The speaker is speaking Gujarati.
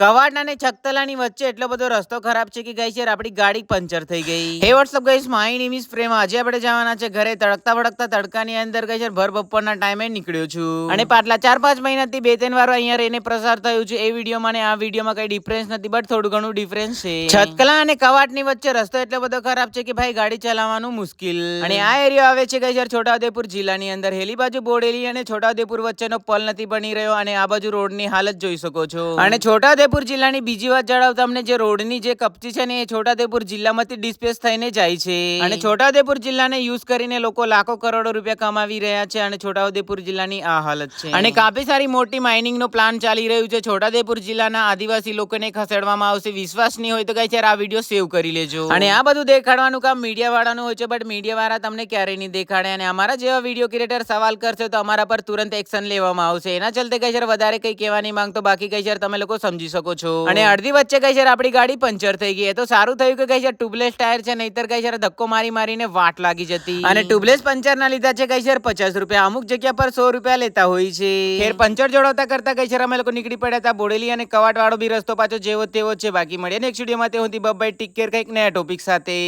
કવાડ અને છકતલાની વચ્ચે એટલો બધો રસ્તો ખરાબ છે કે ગાઈસ યાર આપણી ગાડી પંચર થઈ ગઈ. Hey whatsapp guys, my name is Prem. આજે આપણે જવાના છે ઘરે તડકતા ભડકતા તડકાની અંદર ગાઈસ યાર ભર બપોરના ટાઈમે નીકળ્યો છું. અને પાછલા 4-5 મહિનાથી 2-3 વાર અહીંયા રહીને પ્રસાર થયું છે. એ વિડીયોમાં અને આ વિડીયોમાં કઈ ડિફરન્સ નથી, બટ થોડું ઘણું ડિફરન્સ છે. છતકલા અને કવાડની વચ્ચે રસ્તો એટલો બધો ખરાબ છે કે ભાઈ ગાડી ચલાવવાનું મુશ્કેલ. અને આ એરિયા આવે છે ગાઈસ યાર છોટાઉદેપુર જિલ્લાની અંદર. હેલી બાજુ બોડેલી અને છોટાઉદેપુર વચ્ચેનો પલ નથી બની રહ્યો અને આ બાજુ રોડની હાલત જોઈ શકો છો. અને છોટાઉદેપુર જિલ્લાની બીજી વાત જણાવું તમને, જે રોડની જે કપચી છે ને એ છોટાઉદેપુર જિલ્લામાંથી ડિસ્પેચ થઈને જાય છે. અને છોટાઉદેપુર જિલ્લાને યુઝ કરીને લોકો લાખો કરોડો રૂપિયા કમાવી રહ્યા છે અને છોટાઉદેપુર જિલ્લાની આ હાલત છે. અને કાફી સારી મોટી માઇનિંગ નો પ્લાન ચાલી રહ્યું છે. છોટાઉદેપુર જિલ્લાના આદિવાસી લોકોને ખસેડવામાં આવશે. વિશ્વાસ નહીં હોય તો ગાઈસ યાર આ વિડીયો સેવ કરી લેજો. અને આ બધું દેખાડવાનું કામ મીડિયા વાળાનું હોય છે, બટ મીડિયા વાળા તમને ક્યારેય નહીં દેખાડે. અને અમારા જેવા વિડીયો ક્રિએટર સવાલ કરશે તો અમારા પર તુરંત એક્શન લેવામાં આવશે. એના ચલતે ગાઈસ યાર વધારે કઈ કહેવા નહીં માંગતો. બાકી ગાઈસ યાર તમે લોકો સમજી શકો છો. અને અડધી વચ્ચે ગાઈસ યાર આપણી ગાડી પંચર થઈ ગઈ. એ તો સારું થયું કે ગાઈસ યાર ટ્યુબલેસ ટાયર છે, નહીતર ગાઈસ યાર ધક્કો મારીને વાટ લાગી જતી. અને ટ્યુબલેસ પંચર ના લીધા છે ગાઈસ યાર 50 રૂપિયા, અમુક જગ્યા પર 100 રૂપિયા લેતા હોય છે. ફેર પંચર જોડાવતા કરતા ગાઈસ યાર અમે લોકો નીકળી પડ્યા હતા. બોડેલી અને કવાટ વાળો બી રસ્તો પાછો જેવો તેવો છે. બાકી મળીએ નેક્સ્ટ વિડીયોમાં. તે હું બબાઈ ટેક કેર, કંઈક નયા ટોપિક સાથે.